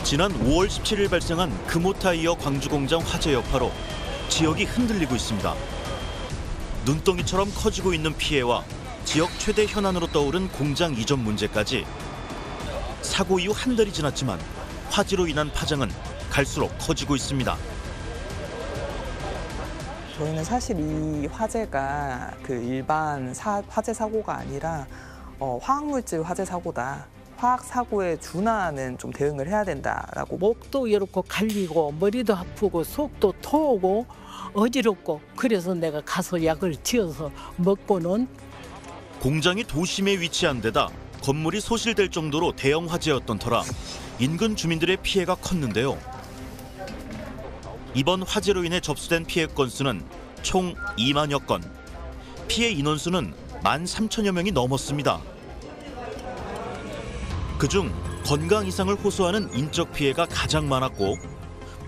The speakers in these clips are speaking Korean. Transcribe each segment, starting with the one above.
지난 5월 17일 발생한 금호타이어 광주공장 화재 여파로 지역이 흔들리고 있습니다. 눈덩이처럼 커지고 있는 피해와 지역 최대 현안으로 떠오른 공장 이전 문제까지 사고 이후 한 달이 지났지만 화재로 인한 파장은 갈수록 커지고 있습니다. 저희는 사실 이 화재가 그 일반 화재 사고가 아니라 화학물질 화재 사고다. 화학 사고에 준하는 좀 대응을 해야 된다라고. 목도 이렇게 갈리고 머리도 아프고 속도 토하고 어지럽고 그래서 내가 가서 약을 지어서 먹고는. 공장이 도심에 위치한 데다 건물이 소실될 정도로 대형 화재였던 터라 인근 주민들의 피해가 컸는데요. 이번 화재로 인해 접수된 피해 건수는 총 2만여 건. 피해 인원수는 13,000여 명이 넘었습니다. 그중 건강 이상을 호소하는 인적 피해가 가장 많았고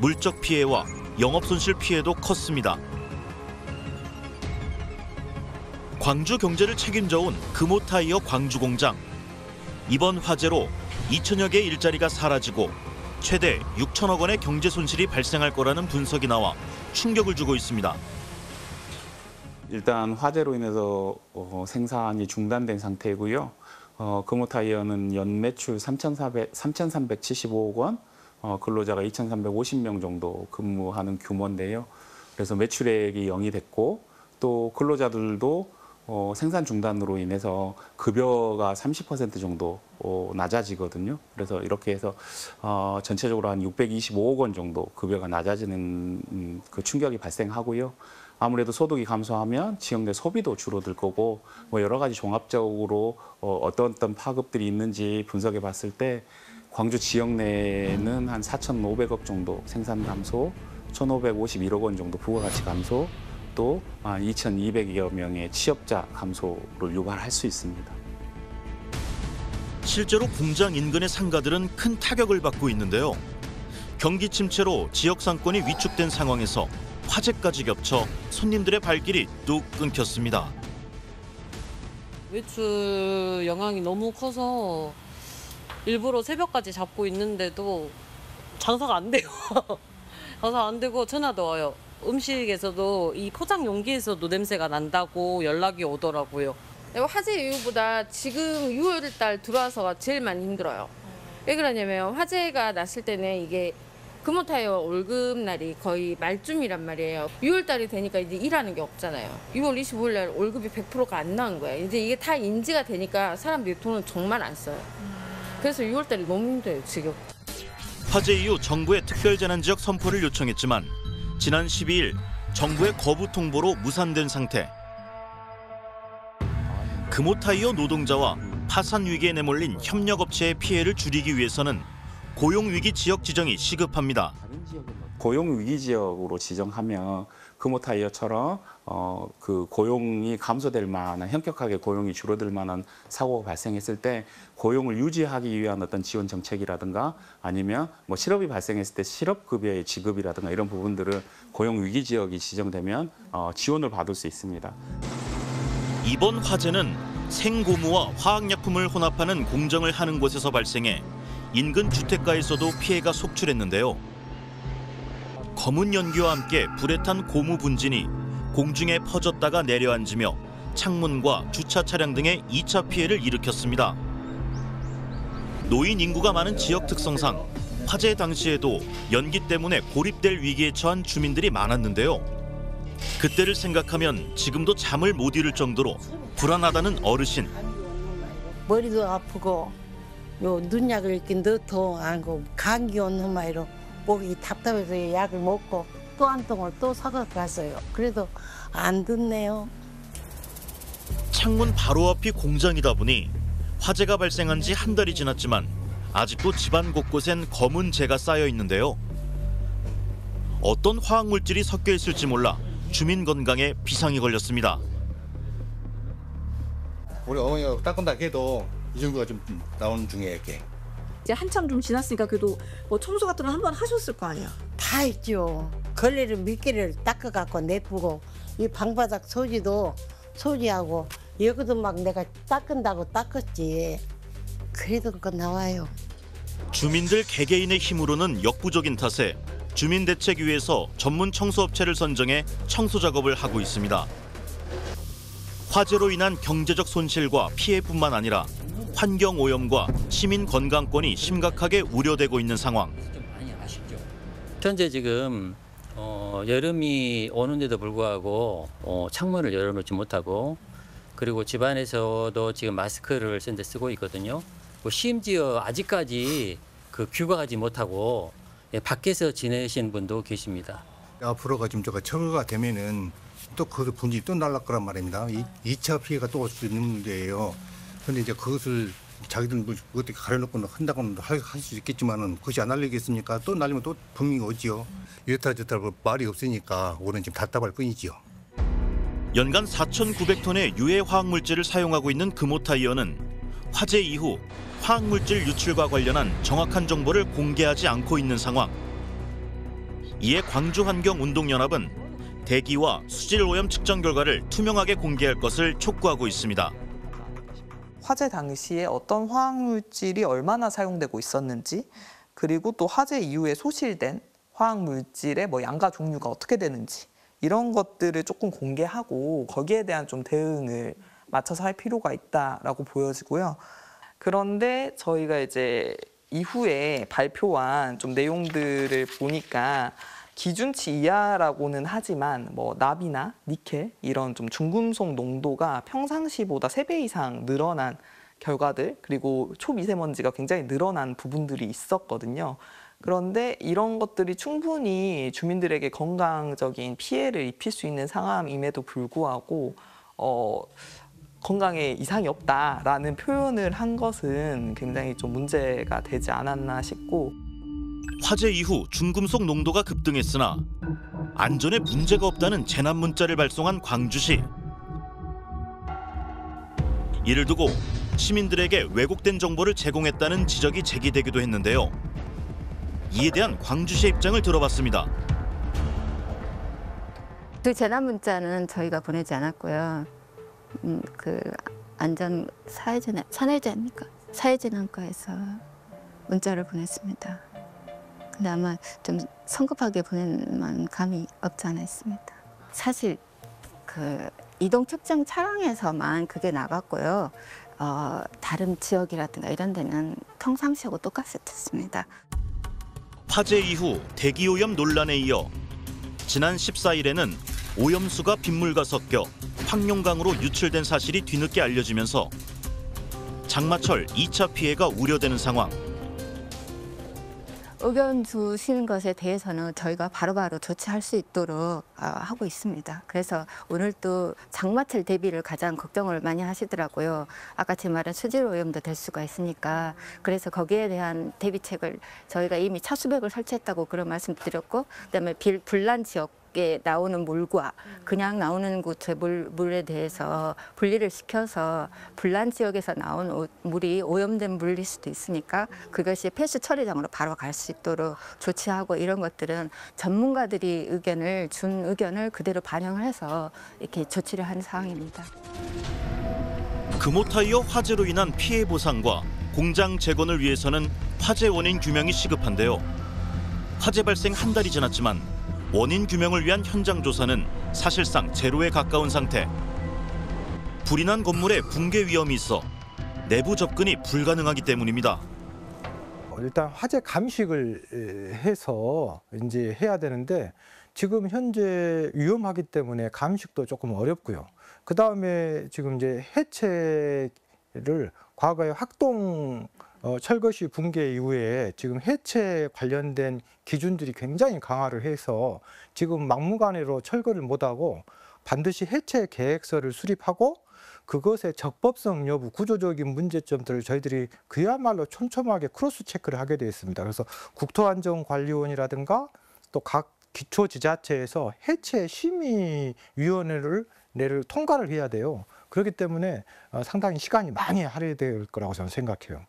물적 피해와 영업 손실 피해도 컸습니다. 광주 경제를 책임져온 금호타이어 광주 공장. 이번 화재로 2천여 개의 일자리가 사라지고 최대 6천억 원의 경제 손실이 발생할 거라는 분석이 나와 충격을 주고 있습니다. 일단 화재로 인해서 생산이 중단된 상태이고요. 금호타이어는 연매출 3,375억 원, 근로자가 2,350명 정도 근무하는 규모인데요. 그래서 매출액이 0이 됐고 또 근로자들도 생산 중단으로 인해서 급여가 30% 정도 낮아지거든요. 그래서 이렇게 해서 전체적으로 한 625억 원 정도 급여가 낮아지는 그 충격이 발생하고요. 아무래도 소득이 감소하면 지역 내 소비도 줄어들 거고 뭐 여러 가지 종합적으로 어떤 파급들이 있는지 분석해 봤을 때 광주 지역 내에는 한 4,500억 정도 생산 감소, 1,551억 원 정도 부가가치 감소, 또 2,200여 명의 취업자 감소를 유발할 수 있습니다. 실제로 공장 인근의 상가들은 큰 타격을 받고 있는데요. 경기 침체로 지역 상권이 위축된 상황에서 화재까지 겹쳐 손님들의 발길이 뚝 끊겼습니다. 외출 영향이 너무 커서 일부러 새벽까지 잡고 있는데도 장사가 안 돼요. 장사 안 되고 전화도 와요. 음식에서도 이 포장 용기에서도 냄새가 난다고 연락이 오더라고요. 화재 이후보다 지금 6월 달 들어와서가 제일 많이 힘들어요. 왜 그러냐면 화재가 났을 때는 이게 금호타이어 월급날이 거의 말쯤이란 말이에요. 6월 달이 되니까 이제 일하는 게 없잖아요. 6월 25일 날 월급이 100%가 안 나온 거예요. 이제 이게 다 인지가 되니까 사람들이 돈은 정말 안 써요. 그래서 6월 달이 너무 힘들어요, 지금. 화재 이후 정부의 특별재난지역 선포를 요청했지만 지난 12일 정부의 거부 통보로 무산된 상태. 금호타이어 노동자와 파산 위기에 내몰린 협력업체의 피해를 줄이기 위해서는 고용위기 지역 지정이 시급합니다. 고용위기 지역으로 지정하면 금호타이어처럼 그 고용이 감소될 만한, 현격하게 고용이 줄어들 만한 사고가 발생했을 때 고용을 유지하기 위한 어떤 지원 정책이라든가 아니면 뭐 실업이 발생했을 때 실업급여의 지급이라든가 이런 부분들은 고용위기 지역이 지정되면 지원을 받을 수 있습니다. 이번 화재는 생고무와 화학약품을 혼합하는 공정을 하는 곳에서 발생해 인근 주택가에서도 피해가 속출했는데요. 검은 연기와 함께 불에 탄 고무 분진이 공중에 퍼졌다가 내려앉으며 창문과 주차 차량 등의 2차 피해를 일으켰습니다. 노인 인구가 많은 지역 특성상 화재 당시에도 연기 때문에 고립될 위기에 처한 주민들이 많았는데요. 그때를 생각하면 지금도 잠을 못 이룰 정도로 불안하다는 어르신. 머리도 아프고 요 눈약을 이렇게 넣어도 안고 감기 오는 마이로 목이 답답해서 약을 먹고 또 한 통을 또 사서 갔어요. 그래도 안 듣네요. 창문 바로 앞이 공장이다 보니 화재가 발생한 지 한 달이 지났지만 아직도 집안 곳곳엔 검은 재가 쌓여 있는데요. 어떤 화학물질이 섞여 있을지 몰라 주민 건강에 비상이 걸렸습니다. 우리 어머니가 따끈따끈 해도 이 정도가 좀 나오는 중에 이렇게. 이제 한참 좀 지났으니까 그래도 뭐 청소 같은 거 한번 하셨을 거 아니야. 다 했죠. 걸레를 몇 개를 닦아갖고 내쁘고 이 방바닥 소지도 소지하고 여기도 막 내가 닦은다고 닦았지. 그래도 그거 나와요. 주민들 개개인의 힘으로는 역부족인 탓에 주민대책위에서 전문 청소업체를 선정해 청소 작업을 하고 있습니다. 화재로 인한 경제적 손실과 피해뿐만 아니라 환경오염과 시민 건강권이 심각하게 우려되고 있는 상황. 현재 지금 여름이 오는데도 불구하고 창문을 열어놓지 못하고, 그리고 집안에서도 지금 마스크를 쓰고 있거든요. 심지어 아직까지 그 귀가하지 못하고 밖에서 지내신 분도 계십니다. 앞으로가 지금 철거가 되면은 또 그 분진이 또 날아갈 거란 말입니다. 2차 피해가 또 올 수 있는 문제예요. 그런데 이제 그것을 자기들 어떻게 가려놓고 한다고는 할 수 있겠지만은 그것이 안 날리겠습니까? 또 날리면 또 분명히 오지요. 이렇다 저렇다 말이 없으니까 올해는 지금 답답할 뿐이지요. 연간 4,900톤의 유해 화학물질을 사용하고 있는 금호타이어는 화재 이후 화학물질 유출과 관련한 정확한 정보를 공개하지 않고 있는 상황. 이에 광주환경운동연합은 대기와 수질오염 측정 결과를 투명하게 공개할 것을 촉구하고 있습니다. 화재 당시에 어떤 화학물질이 얼마나 사용되고 있었는지, 그리고 또 화재 이후에 소실된 화학물질의 양과 종류가 어떻게 되는지, 이런 것들을 조금 공개하고 거기에 대한 좀 대응을 맞춰서 할 필요가 있다라고 보여지고요. 그런데 저희가 이제 이후에 발표한 좀 내용들을 보니까 기준치 이하라고는 하지만 납이나 니켈 이런 좀 중금속 농도가 평상시보다 3배 이상 늘어난 결과들, 그리고 초미세먼지가 굉장히 늘어난 부분들이 있었거든요. 그런데 이런 것들이 충분히 주민들에게 건강적인 피해를 입힐 수 있는 상황임에도 불구하고 건강에 이상이 없다라는 표현을 한 것은 굉장히 좀 문제가 되지 않았나 싶고, 화재 이후 중금속 농도가 급등했으나 안전에 문제가 없다는 재난 문자를 발송한 광주시. 이를 두고 시민들에게 왜곡된 정보를 제공했다는 지적이 제기되기도 했는데요. 이에 대한 광주시의 입장을 들어봤습니다. 그 재난 문자는 저희가 보내지 않았고요. 그 안전 사회재난과에서 문자를 보냈습니다. 근데 아마 좀 성급하게 보낸 감이 없지 않아 있습니다. 사실 그 이동 측정 차량에서만 그게 나갔고요. 다른 지역이라든가 이런 데는 평상시하고 똑같았습니다. 화재 이후 대기오염 논란에 이어 지난 14일에는 오염수가 빗물과 섞여 황룡강으로 유출된 사실이 뒤늦게 알려지면서 장마철 2차 피해가 우려되는 상황. 의견 주시는 것에 대해서는 저희가 바로바로 조치할 수 있도록 하고 있습니다. 그래서 오늘 또 장마철 대비를 가장 걱정을 많이 하시더라고요. 아까 제 말한 수질 오염도 될 수가 있으니까. 그래서 거기에 대한 대비책을 저희가 이미 차수백을 설치했다고 그런 말씀드렸고, 그다음에 불난 지역에 나오는 물과 그냥 나오는 곳의 물에 대해서 분리를 시켜서 불난 지역에서 나온 물이 오염된 물일 수도 있으니까 그것이 폐수 처리장으로 바로 갈 수 있도록 조치하고, 이런 것들은 전문가들이 준 의견을 그대로 반영을 해서 이렇게 조치를 한 상황입니다. 금호타이어 화재로 인한 피해 보상과 공장 재건을 위해서는 화재 원인 규명이 시급한데요. 화재 발생 한 달이 지났지만 원인 규명을 위한 현장 조사는 사실상 제로에 가까운 상태. 불이 난 건물에 붕괴 위험이 있어 내부 접근이 불가능하기 때문입니다. 일단 화재 감식을 해서 이제 해야 되는데 지금 현재 위험하기 때문에 감식도 조금 어렵고요. 그 다음에 지금 이제 해체를 과거에 학동 철거시 붕괴 이후에 지금 해체 관련된 기준들이 굉장히 강화를 해서 지금 막무가내로 철거를 못하고 반드시 해체 계획서를 수립하고 그것의 적법성 여부, 구조적인 문제점들을 저희들이 그야말로 촘촘하게 크로스 체크를 하게 되어 있습니다. 그래서 국토안전관리원이라든가 또 각 기초지자체에서 해체 심의위원회를 통과를 해야 돼요. 그렇기 때문에 상당히 시간이 많이 할애될 거라고 저는 생각해요.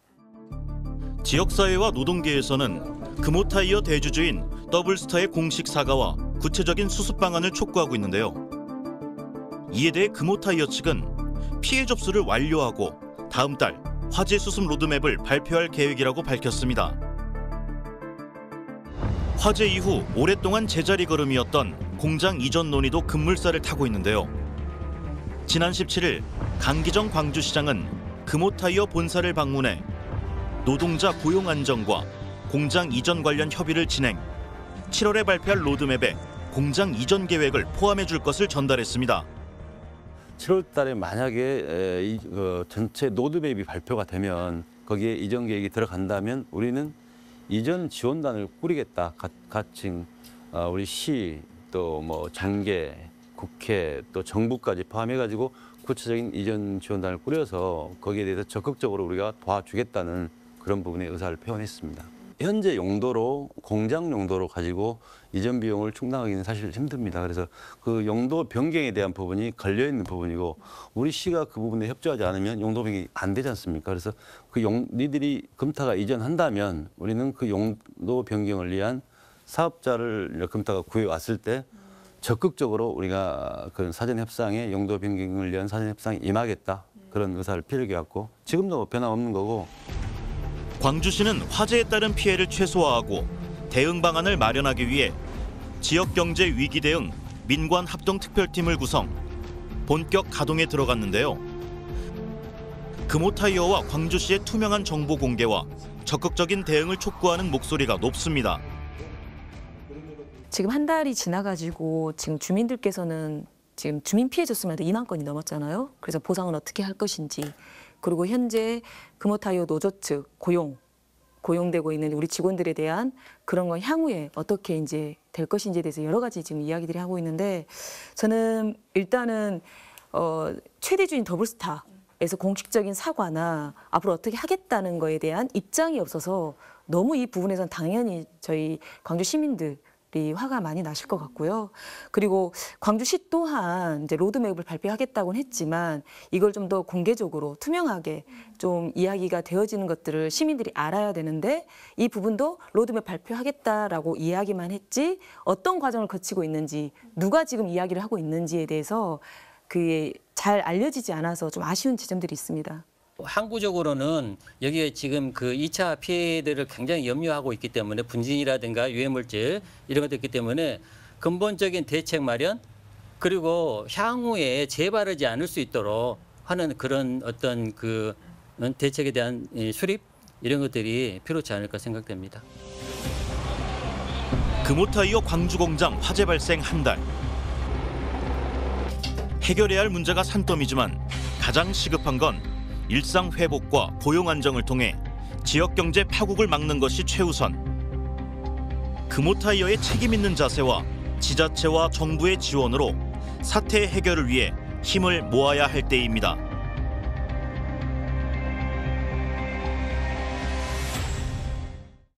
지역사회와 노동계에서는 금호타이어 대주주인 더블스타의 공식 사과와 구체적인 수습 방안을 촉구하고 있는데요. 이에 대해 금호타이어 측은 피해 접수를 완료하고 다음 달 화재 수습 로드맵을 발표할 계획이라고 밝혔습니다. 화재 이후 오랫동안 제자리 걸음이었던 공장 이전 논의도 급물살을 타고 있는데요. 지난 17일 강기정 광주시장은 금호타이어 본사를 방문해 노동자 고용 안정과 공장 이전 관련 협의를 진행, 7월에 발표할 로드맵에 공장 이전 계획을 포함해 줄 것을 전달했습니다. 7월 달에 만약에 전체 로드맵이 발표가 되면 거기에 이전 계획이 들어간다면 우리는 이전 지원단을 꾸리겠다. 가칭 우리 시, 또 뭐 장계, 국회, 또 정부까지 포함해가지고 구체적인 이전 지원단을 꾸려서 거기에 대해서 적극적으로 우리가 도와주겠다는 그런 부분의 의사를 표현했습니다. 현재 용도로 공장 용도로 가지고 이전 비용을 충당하기는 사실 힘듭니다. 그래서 그 용도 변경에 대한 부분이 걸려 있는 부분이고 우리 시가 그 부분에 협조하지 않으면 용도 변경이 안 되지 않습니까? 그래서 니들이 금타가 이전한다면 우리는 그 용도 변경을 위한 사업자를 금타가 구해 왔을 때 적극적으로 우리가 그 사전 협상에 용도 변경을 위한 사전 협상에 임하겠다. 그런 의사를 표력해왔고 지금도 변함없는 거고. 광주시는 화재에 따른 피해를 최소화하고 대응 방안을 마련하기 위해 지역경제 위기 대응 민관 합동 특별팀을 구성, 본격 가동에 들어갔는데요. 금호타이어와 광주시의 투명한 정보 공개와 적극적인 대응을 촉구하는 목소리가 높습니다. 지금 한 달이 지나가지고 지금 주민들께서는 지금 주민 피해 줬으면 2만 건이 넘었잖아요. 그래서 보상은 어떻게 할 것인지, 그리고 현재 금호타이어 노조 측 고용되고 있는 우리 직원들에 대한 그런 건 향후에 어떻게 이제 될 것인지에 대해서 여러 가지 지금 이야기들이 하고 있는데, 저는 일단은 최대 주인 더블스타에서 공식적인 사과나 앞으로 어떻게 하겠다는 거에 대한 입장이 없어서 너무 이 부분에서는 당연히 저희 광주 시민들 화가 많이 나실 것 같고요. 그리고 광주시 또한 이제 로드맵을 발표하겠다고는 했지만 이걸 좀 더 공개적으로 투명하게 좀 이야기가 되어지는 것들을 시민들이 알아야 되는데, 이 부분도 로드맵 발표하겠다라고 이야기만 했지 어떤 과정을 거치고 있는지, 누가 지금 이야기를 하고 있는지에 대해서 그게 잘 알려지지 않아서 좀 아쉬운 지점들이 있습니다. 항구적으로는 여기에 지금 그 2차 피해들을 굉장히 염려하고 있기 때문에 분진이라든가 유해물질 이런 것도 있기 때문에 근본적인 대책 마련, 그리고 향후에 재발하지 않을 수 있도록 하는 그런 어떤 그 대책에 대한 수립 이런 것들이 필요치 않을까 생각됩니다. 금호타이어 광주공장 화재 발생 한 달. 해결해야 할 문제가 산더미지만 가장 시급한 건 일상 회복과 고용 안정을 통해 지역 경제 파국을 막는 것이 최우선. 금호타이어의 책임 있는 자세와 지자체와 정부의 지원으로 사태 해결을 위해 힘을 모아야 할 때입니다.